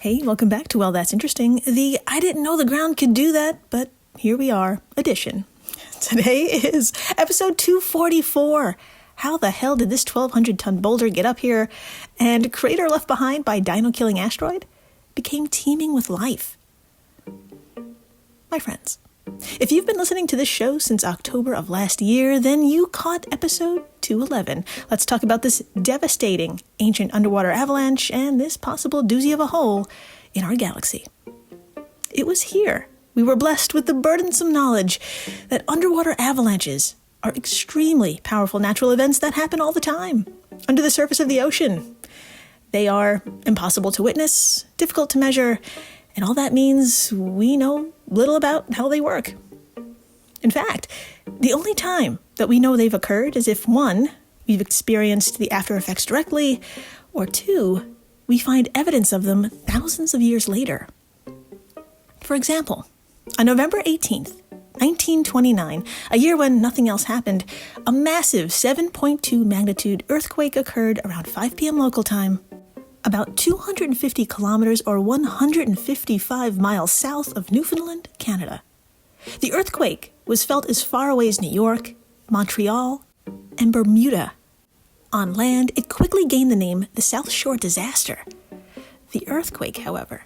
Hey, welcome back to Well, That's Interesting, the I didn't know the ground could do that, but here we are edition. Today is episode 244. How the hell did this 1,200-ton boulder get up here? And crater left behind by Dino-Killing asteroid became teeming with life. My friends, if you've been listening to this show since October of last year, then you caught episode 211. Let's talk about this devastating ancient underwater avalanche and this possible doozy of a hole in our galaxy. It was here we were blessed with the burdensome knowledge that underwater avalanches are extremely powerful natural events that happen all the time under the surface of the ocean. They are impossible to witness, difficult to measure, and all that means we know little about how they work. In fact, the only time that we know they've occurred is if, one, we've experienced the after effects directly, or two, we find evidence of them thousands of years later. For example, on November 18th, 1929, a year when nothing else happened, a massive 7.2 magnitude earthquake occurred around 5 p.m. local time, about 250 kilometers or 155 miles south of Newfoundland, Canada. The earthquake was felt as far away as New York, Montreal, and Bermuda. On land, it quickly gained the name the South Shore Disaster. The earthquake, however,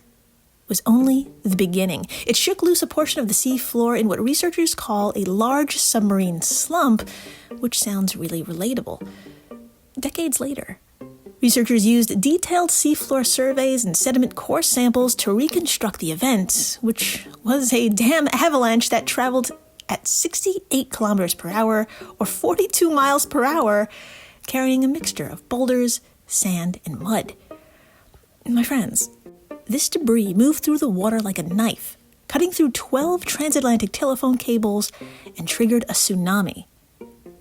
was only the beginning. It shook loose a portion of the sea floor in what researchers call a large submarine slump, which sounds really relatable. Decades later, researchers used detailed seafloor surveys and sediment core samples to reconstruct the event, which was a damn avalanche that traveled at 68 kilometers per hour or 42 miles per hour, carrying a mixture of boulders, sand, and mud. My friends, this debris moved through the water like a knife, cutting through 12 transatlantic telephone cables and triggered a tsunami.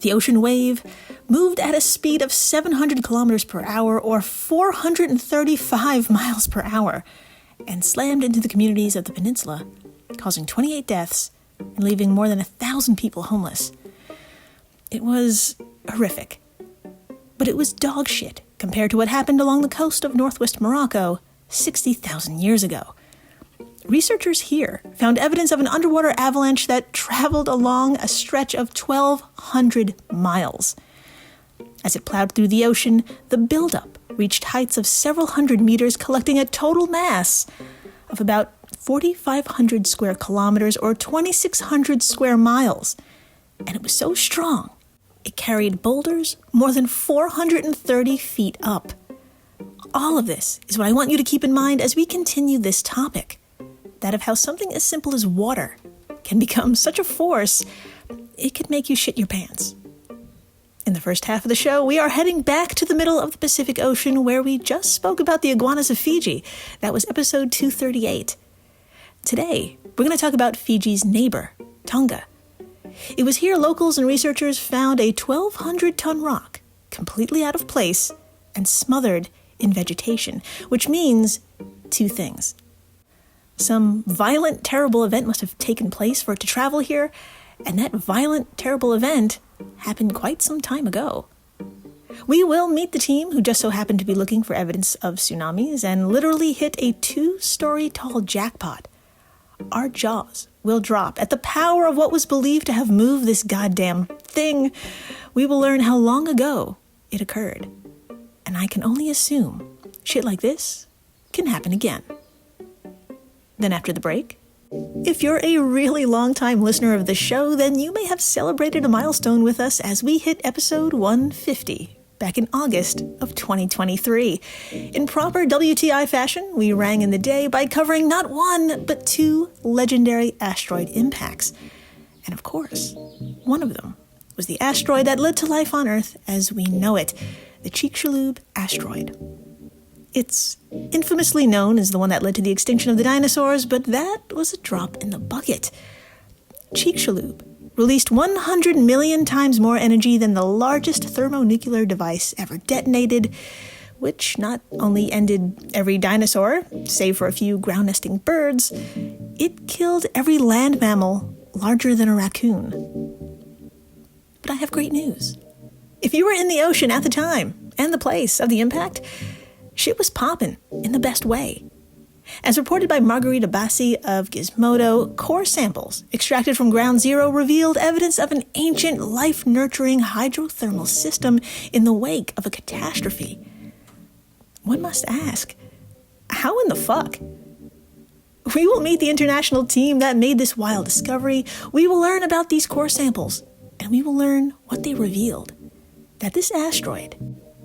The ocean wave moved at a speed of 700 kilometers per hour or 435 miles per hour and slammed into the communities of the peninsula, causing 28 deaths and leaving more than 1,000 people homeless. It was horrific, but it was dog shit compared to what happened along the coast of northwest Morocco 60,000 years ago. Researchers here found evidence of an underwater avalanche that traveled along a stretch of 1,200 miles. As it plowed through the ocean, the buildup reached heights of several hundred meters, collecting a total mass of about 4,500 square kilometers or 2,600 square miles. And it was so strong, it carried boulders more than 430 feet up. All of this is what I want you to keep in mind as we continue this topic, that of how something as simple as water can become such a force, it could make you shit your pants. In the first half of the show, we are heading back to the middle of the Pacific Ocean where we just spoke about the iguanas of Fiji. That was episode 238. Today, we're going to talk about Fiji's neighbor, Tonga. It was here locals and researchers found a 1,200-ton rock completely out of place and smothered in vegetation, which means two things. Some violent, terrible event must have taken place for it to travel here, and that violent, terrible event happened quite some time ago. We will meet the team who just so happened to be looking for evidence of tsunamis and literally hit a 2-story tall jackpot. Our jaws will drop at the power of what was believed to have moved this goddamn thing. We will learn how long ago it occurred. And I can only assume shit like this can happen again. Then after the break, if you're a really long-time listener of the show, then you may have celebrated a milestone with us as we hit episode 150 back in August of 2023. In proper WTI fashion, we rang in the day by covering not one, but 2 legendary asteroid impacts. And of course, one of them was the asteroid that led to life on Earth as we know it, the Chicxulub asteroid. It's infamously known as the one that led to the extinction of the dinosaurs, but that was a drop in the bucket. Chicxulub released 100 million times more energy than the largest thermonuclear device ever detonated, which not only ended every dinosaur, save for a few ground-nesting birds, it killed every land mammal larger than a raccoon. But I have great news. If you were in the ocean at the time and the place of the impact, shit was poppin' in the best way. As reported by Margarita Bassi of Gizmodo, core samples extracted from Ground Zero revealed evidence of an ancient, life-nurturing hydrothermal system in the wake of a catastrophe. One must ask, how in the fuck? We will meet the international team that made this wild discovery. We will learn about these core samples, and we will learn what they revealed. That this asteroid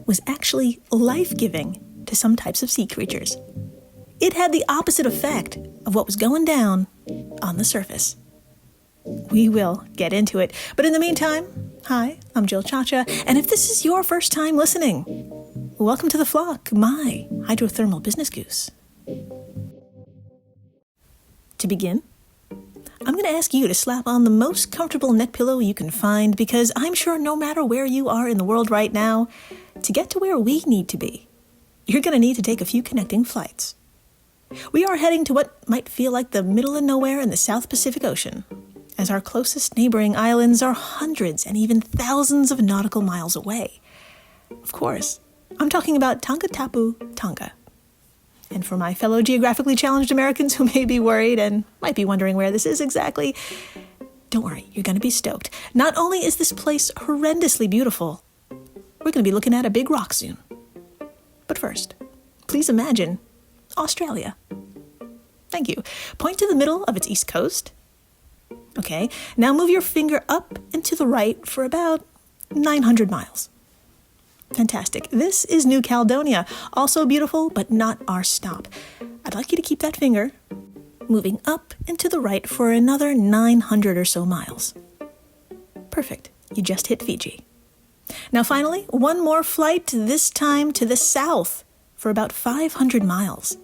was actually life-giving to some types of sea creatures. It had the opposite effect of what was going down on the surface. We will get into it. But in the meantime, hi, I'm Jill Chacha, and if this is your first time listening, welcome to the flock, my hydrothermal business goose. To begin, I'm going to ask you to slap on the most comfortable neck pillow you can find, because I'm sure no matter where you are in the world right now, to get to where we need to be, you're going to need to take a few connecting flights. We are heading to what might feel like the middle of nowhere in the South Pacific Ocean, as our closest neighboring islands are hundreds and even thousands of nautical miles away. Of course, I'm talking about Tonga Tapu, Tonga. And for my fellow geographically challenged Americans who may be worried and might be wondering where this is exactly, don't worry, you're going to be stoked. Not only is this place horrendously beautiful, we're going to be looking at a big rock soon. But first, please imagine Australia. Thank you. Point to the middle of its east coast. Okay, now move your finger up and to the right for about 900 miles. Fantastic. This is New Caledonia, also beautiful, but not our stop. I'd like you to keep that finger moving up and to the right for another 900 or so miles. Perfect. You just hit Fiji. Now finally, one more flight, this time to the south for about 500 miles.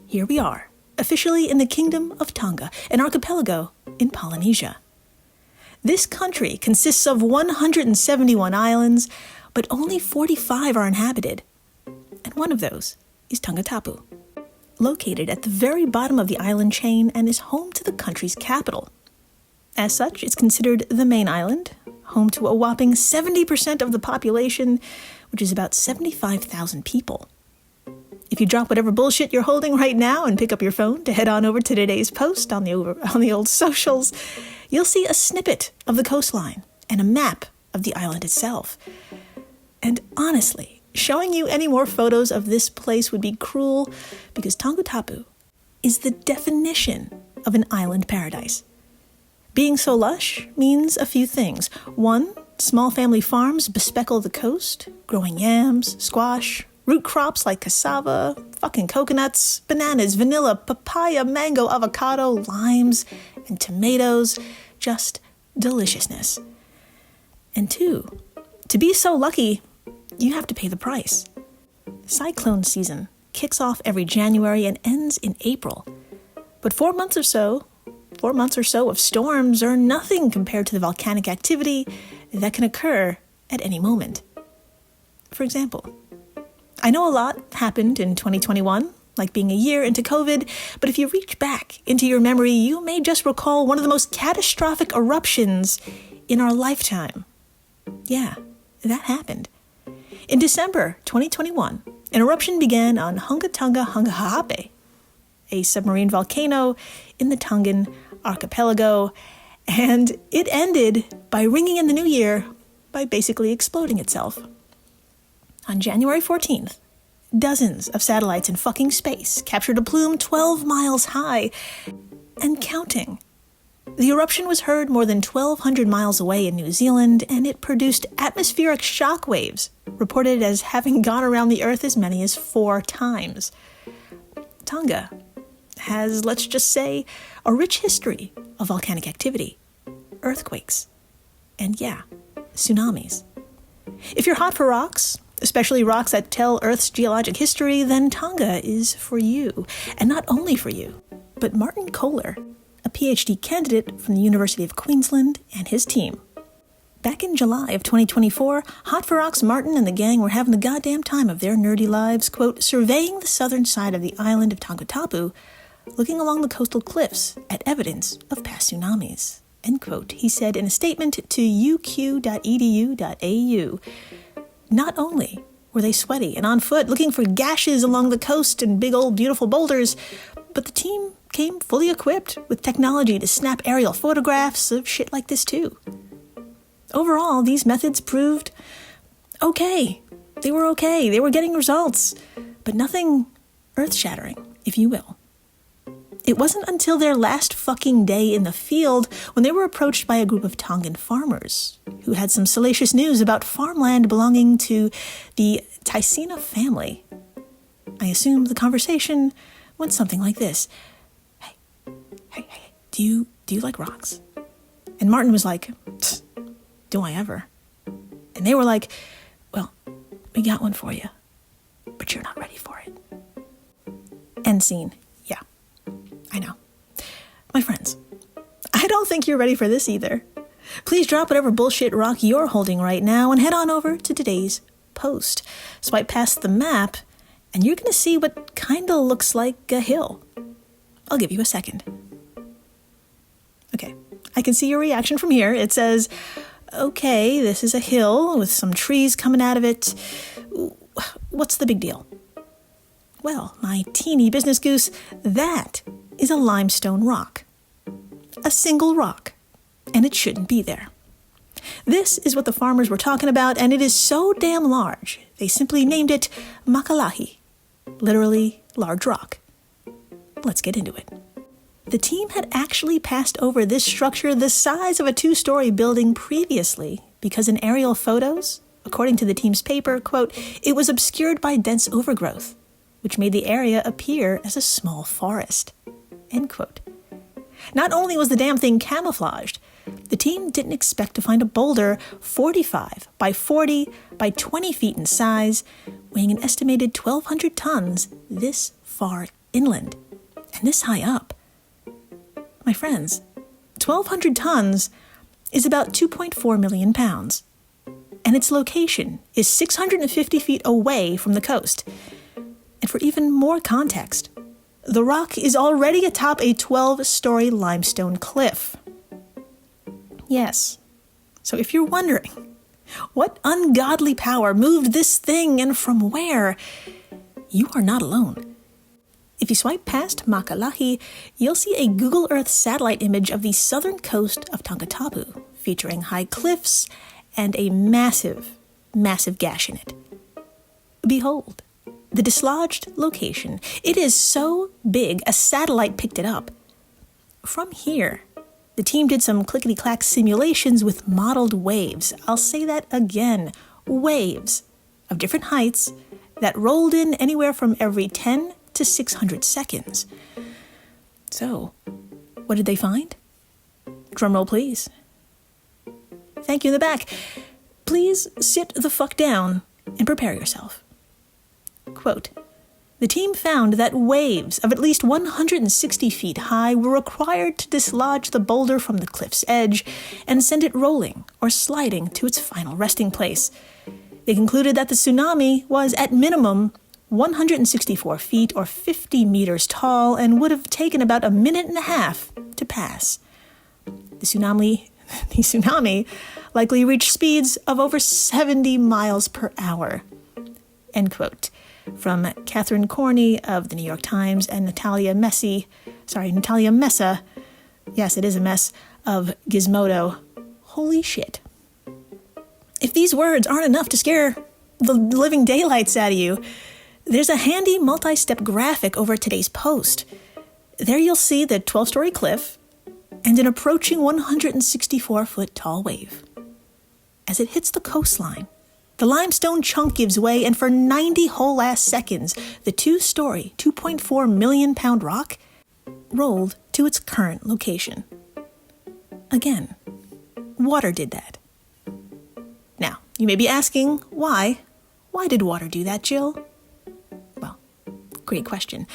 Here we are, officially in the Kingdom of Tonga, an archipelago in Polynesia. This country consists of 171 islands, but only 45 are inhabited, and one of those is Tonga Tapu, located at the very bottom of the island chain and is home to the country's capital. As such, it's considered the main island, home to a whopping 70% of the population, which is about 75,000 people. If you drop whatever bullshit you're holding right now and pick up your phone to head on over to today's post on the old socials, you'll see a snippet of the coastline and a map of the island itself. And honestly, showing you any more photos of this place would be cruel, because Tonga Tapu is the definition of an island paradise. Being so lush means a few things. One, small family farms bespeckle the coast, growing yams, squash, root crops like cassava, fucking coconuts, bananas, vanilla, papaya, mango, avocado, limes, and tomatoes. Just deliciousness. And two, to be so lucky, you have to pay the price. Cyclone season kicks off every January and ends in April. But 4 months or so of storms are nothing compared to the volcanic activity that can occur at any moment. For example, I know a lot happened in 2021, like being a year into COVID, but if you reach back into your memory, you may just recall one of the most catastrophic eruptions in our lifetime. Yeah, that happened. In December 2021, an eruption began on Hunga Ha'apai, a submarine volcano in the Tongan archipelago, and it ended by ringing in the new year by basically exploding itself. On January 14th, dozens of satellites in fucking space captured a plume 12 miles high and counting. The eruption was heard more than 1,200 miles away in New Zealand, and it produced atmospheric shock waves, reported as having gone around the Earth as many as 4 times. Tonga has, let's just say, a rich history of volcanic activity, earthquakes, and tsunamis. If you're hot for rocks, especially rocks that tell Earth's geologic history, then Tonga is for you. And not only for you, but Martin Kohler, a PhD candidate from the University of Queensland, and his team. Back in July of 2024, Hot for Rocks Martin and the gang were having the goddamn time of their nerdy lives, quote, surveying the southern side of the island of Tonga Tapu, looking along the coastal cliffs at evidence of past tsunamis, end quote, he said in a statement to uq.edu.au. Not only were they sweaty and on foot, looking for gashes along the coast and big old beautiful boulders, but the team came fully equipped with technology to snap aerial photographs of shit like this too. Overall, these methods proved okay. They were okay. They were getting results, but nothing earth-shattering, if you will. It wasn't until their last fucking day in the field when they were approached by a group of Tongan farmers who had some salacious news about farmland belonging to the Taisina family. I assume the conversation went something like this. Hey, do you like rocks? And Martin was like, do I ever? And they were like, well, we got one for you, but you're not ready for it. End scene. Yeah, I know. My friends, I don't think you're ready for this either. Please drop whatever bullshit rock you're holding right now and head on over to today's post. Swipe past the map, and you're going to see what kinda looks like a hill. I'll give you a second. Okay, I can see your reaction from here. It says, okay, this is a hill with some trees coming out of it. What's the big deal? Well, my teeny business goose, that is a limestone rock. A single rock. And it shouldn't be there. This is what the farmers were talking about, and it is so damn large, they simply named it Makalahi, literally large rock. Let's get into it. The team had actually passed over this structure the size of a 2-story building previously because in aerial photos, according to the team's paper, quote, it was obscured by dense overgrowth, which made the area appear as a small forest, end quote. Not only was the damn thing camouflaged, the team didn't expect to find a boulder 45 by 40 by 20 feet in size, weighing an estimated 1,200 tons this far inland, and this high up. My friends, 1,200 tons is about 2.4 million pounds, and its location is 650 feet away from the coast. And for even more context, the rock is already atop a 12-story limestone cliff. Yes, so if you're wondering, what ungodly power moved this thing and from where, you are not alone. If you swipe past Makalahi, you'll see a Google Earth satellite image of the southern coast of Tongatapu, featuring high cliffs and a massive, massive gash in it. Behold, the dislodged location. It is so big, a satellite picked it up. From here, the team did some clickety-clack simulations with modeled waves. I'll say that again, waves of different heights that rolled in anywhere from every 10 to 600 seconds. So, what did they find? Drumroll, please. Thank you in the back. Please sit the fuck down and prepare yourself. Quote, the team found that waves of at least 160 feet high were required to dislodge the boulder from the cliff's edge and send it rolling or sliding to its final resting place. They concluded that the tsunami was at minimum 164 feet or 50 meters tall and would have taken about a minute and a half to pass. The tsunami likely reached speeds of over 70 miles per hour. End quote. From Catherine Corney of the New York Times and Natalia Messa, yes, it is a mess, of Gizmodo. Holy shit. If these words aren't enough to scare the living daylights out of you, there's a handy multi-step graphic over today's post. There you'll see the 12-story cliff and an approaching 164-foot tall wave. As it hits the coastline, the limestone chunk gives way, and for 90 whole-ass seconds, the 2-story, 2.4 million pound rock rolled to its current location. Again, water did that. Now, you may be asking, why? Why did water do that, Jill? Well, great question.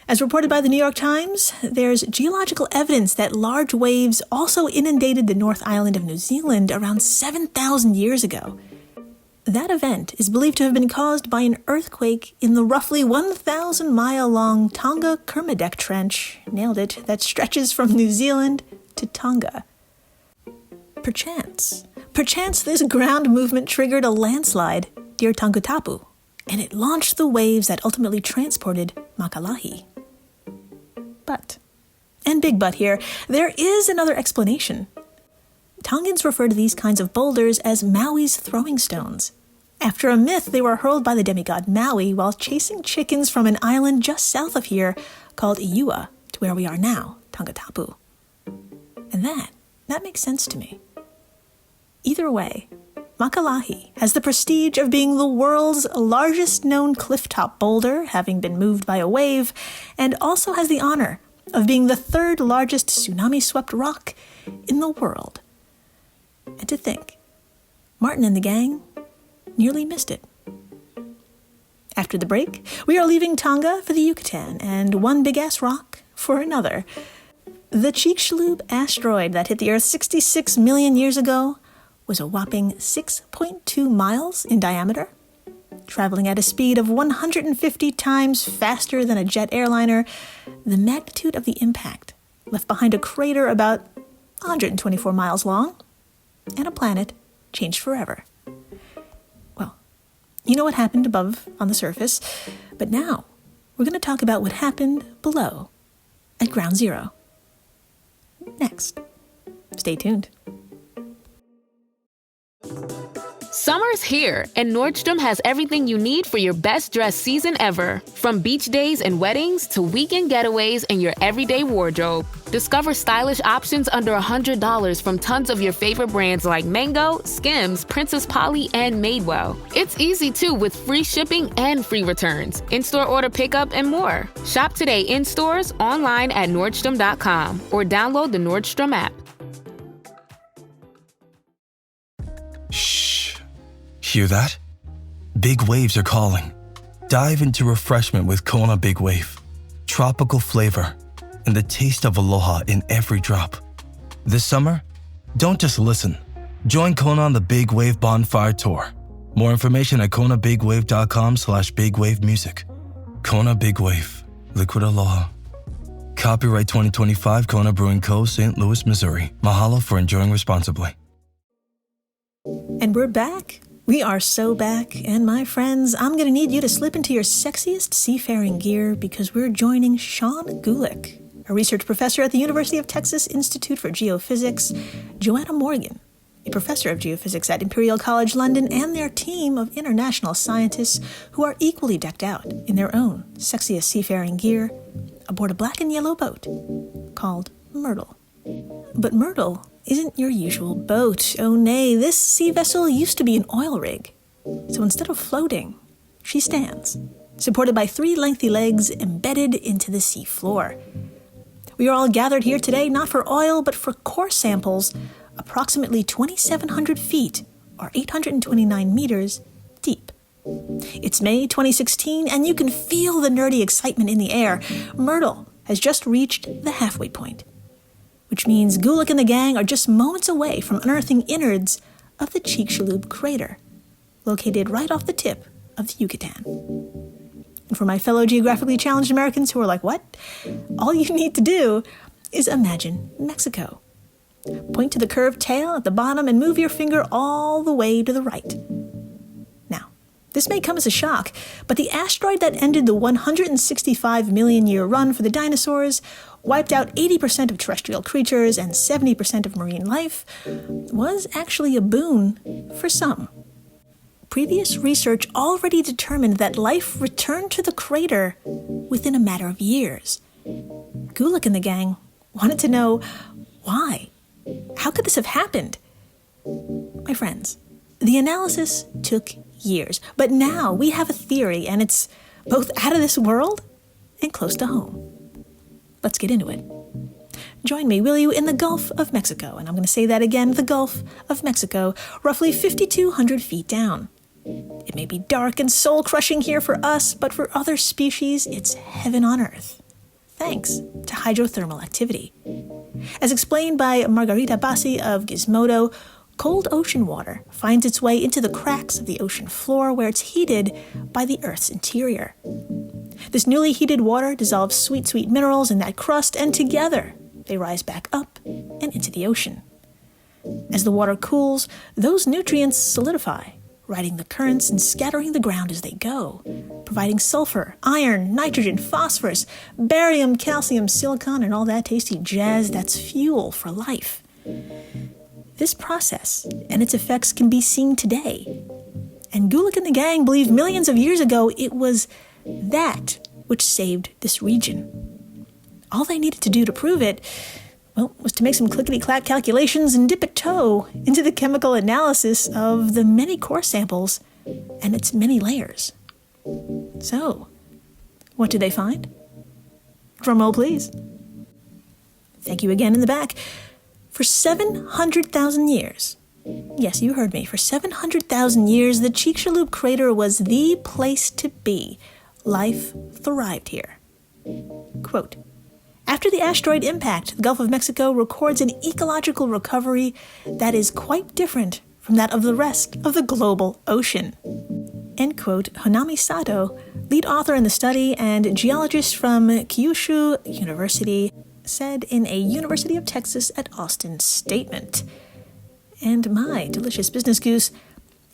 As reported by the New York Times, there's geological evidence that large waves also inundated the North Island of New Zealand around 7,000 years ago. That event is believed to have been caused by an earthquake in the roughly 1,000-mile-long Tonga-Kermadec Trench, nailed it, that stretches from New Zealand to Tonga. Perchance this ground movement triggered a landslide near Tongatapu, and it launched the waves that ultimately transported Makalahi. But, and big but here, there is another explanation. Tongans refer to these kinds of boulders as Maui's throwing stones. After a myth, they were hurled by the demigod Maui while chasing chickens from an island just south of here called Iua to where we are now, Tongatapu. And that makes sense to me. Either way, Makalahi has the prestige of being the world's largest known clifftop boulder, having been moved by a wave, and also has the honor of being the third largest tsunami-swept rock in the world. And to think, Martin and the gang nearly missed it. After the break, we are leaving Tonga for the Yucatan and one big-ass rock for another. The Chicxulub asteroid that hit the Earth 66 million years ago was a whopping 6.2 miles in diameter, traveling at a speed of 150 times faster than a jet airliner. The magnitude of the impact left behind a crater about 124 miles long, and a planet changed forever. Well, you know what happened above on the surface, but now we're going to talk about what happened below at Ground Zero. Next. Stay tuned. Summer's here, and Nordstrom has everything you need for your best dress season ever. From beach days and weddings to weekend getaways and your everyday wardrobe. Discover stylish options under $100 from tons of your favorite brands like Mango, Skims, Princess Polly, and Madewell. It's easy, too, with free shipping and free returns, in-store order pickup, and more. Shop today in stores, online at Nordstrom.com, or download the Nordstrom app. Shh. Hear that? Big waves are calling. Dive into refreshment with Kona Big Wave. Tropical flavor and the taste of aloha in every drop. This summer, don't just listen. Join Kona on the Big Wave Bonfire Tour. More information at konabigwave.com/bigwavemusic. Kona Big Wave. Liquid Aloha. Copyright 2025 Kona Brewing Co., St. Louis, Missouri. Mahalo for enjoying responsibly. And we're back. We are so back, and my friends, I'm going to need you to slip into your sexiest seafaring gear because we're joining Sean Gulick, a research professor at the University of Texas Institute for Geophysics, Joanna Morgan, a professor of geophysics at Imperial College London, and their team of international scientists who are equally decked out in their own sexiest seafaring gear aboard a black and yellow boat called Myrtle. But Myrtle isn't your usual boat. Oh nay, this sea vessel used to be an oil rig. So instead of floating, she stands, supported by 3 lengthy legs embedded into the sea floor. We are all gathered here today not for oil, but for core samples approximately 2,700 feet, or 829 meters, deep. It's May 2016, and you can feel the nerdy excitement in the air. Myrtle has just reached the halfway point, which means Gulick and the gang are just moments away from unearthing innards of the Chicxulub crater, located right off the tip of the Yucatan. And for my fellow geographically challenged Americans who are like, what? All you need to do is imagine Mexico. Point to the curved tail at the bottom and move your finger all the way to the right. Now, this may come as a shock, but the asteroid that ended the 165 million year run for the dinosaurs, wiped out 80% of terrestrial creatures and 70% of marine life, was actually a boon for some. Previous research already determined that life returned to the crater within a matter of years. Gulick and the gang wanted to know why. How could this have happened? My friends, the analysis took years, but now we have a theory, and it's both out of this world and close to home. Let's get into it. Join me, will you, in the Gulf of Mexico, and I'm going to say that again, the Gulf of Mexico, roughly 5,200 feet down. It may be dark and soul-crushing here for us, but for other species, it's heaven on earth, thanks to hydrothermal activity. As explained by Margarita Bassi of Gizmodo, cold ocean water finds its way into the cracks of the ocean floor where it's heated by the Earth's interior. This newly heated water dissolves sweet, sweet minerals in that crust, and together they rise back up and into the ocean. As the water cools, those nutrients solidify, riding the currents and scattering the ground as they go, providing sulfur, iron, nitrogen, phosphorus, barium, calcium, silicon, and all that tasty jazz that's fuel for life. This process and its effects can be seen today. And Gulick and the gang believe millions of years ago it was that which saved this region. All they needed to do to prove it, well, was to make some clickety-clack calculations and dip a toe into the chemical analysis of the many core samples and its many layers. So, what did they find? Drumroll, please. Thank you again in the back. For 700,000 years, yes, you heard me, for 700,000 years, the Chicxulub crater was the place to be. Life thrived here. Quote, after the asteroid impact, the Gulf of Mexico records an ecological recovery that is quite different from that of the rest of the global ocean. End quote. Honami Sato, lead author in the study and geologist from Kyushu University, said in a University of Texas at Austin statement. And my delicious business goose,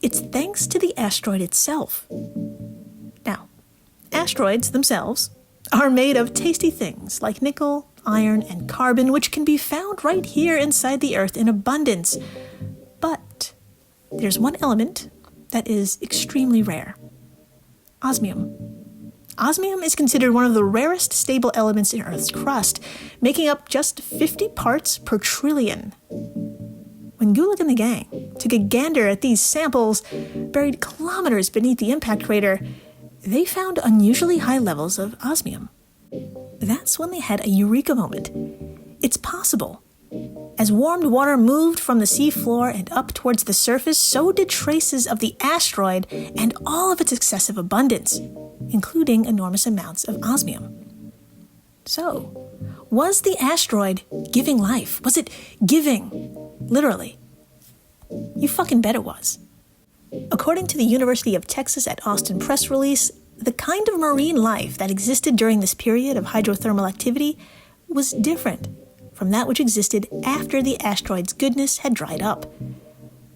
it's thanks to the asteroid itself. Now, asteroids themselves are made of tasty things like nickel, iron, and carbon, which can be found right here inside the Earth in abundance. But there's one element that is extremely rare. Osmium. Osmium is considered one of the rarest stable elements in Earth's crust, making up just 50 parts per trillion. When Gulick and the gang took a gander at these samples buried kilometers beneath the impact crater, they found unusually high levels of osmium. That's when they had a eureka moment. It's possible. As warmed water moved from the seafloor and up towards the surface, so did traces of the asteroid and all of its excessive abundance, including enormous amounts of osmium. So, was the asteroid giving life? Was it giving? Literally. You fucking bet it was. According to the University of Texas at Austin press release, the kind of marine life that existed during this period of hydrothermal activity was different from that which existed after the asteroid's goodness had dried up.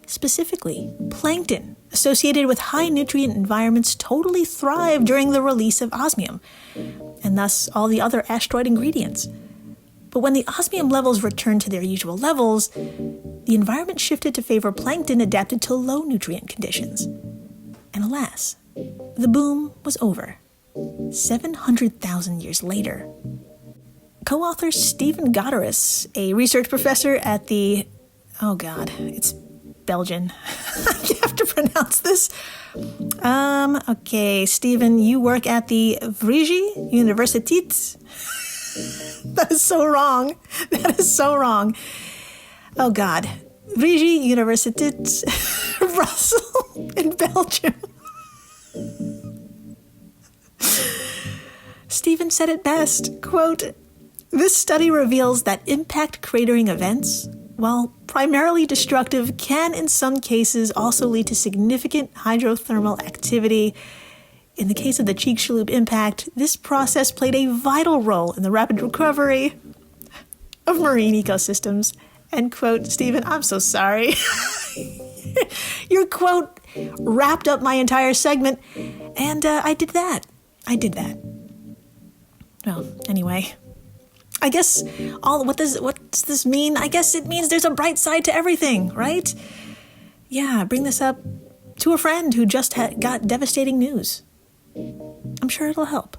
Specifically, plankton associated with high nutrient environments totally thrived during the release of osmium, and thus all the other asteroid ingredients. But when the osmium levels returned to their usual levels, the environment shifted to favor plankton adapted to low nutrient conditions. And alas, the boom was over, 700,000 years later. Co-author Stephen Gotteris, a research professor at the... oh god, it's Belgian. I have to pronounce this. Okay, Stephen, you work at the Vrije Universiteit. That is so wrong. That is so wrong. Oh, God. Vrije Universiteit, Brussels, in Belgium. Stephen said it best, quote, this study reveals that impact cratering events, while primarily destructive, can in some cases also lead to significant hydrothermal activity. In the case of the Chicxulub impact, this process played a vital role in the rapid recovery of marine ecosystems. End quote. Stephen, I'm so sorry. Your quote wrapped up my entire segment, and I did that. Well, anyway, I guess what does this mean? I guess it means there's a bright side to everything, right? Yeah, bring this up to a friend who just got devastating news. I'm sure it'll help.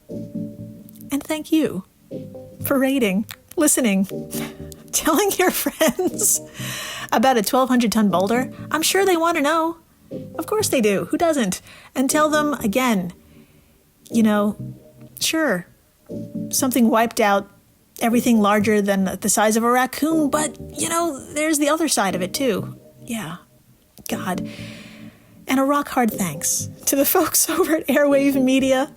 And thank you for rating, listening, telling your friends about a 1,200-ton boulder. I'm sure they want to know. Of course they do. Who doesn't? And tell them, again, sure, something wiped out everything larger than the size of a raccoon, but, there's the other side of it, too. Yeah. God. And a rock-hard thanks to the folks over at Airwave Media,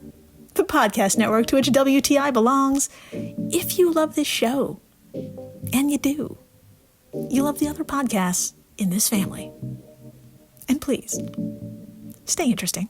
the podcast network to which WTI belongs. If you love this show, and you do, you love the other podcasts in this family. And please, stay interesting.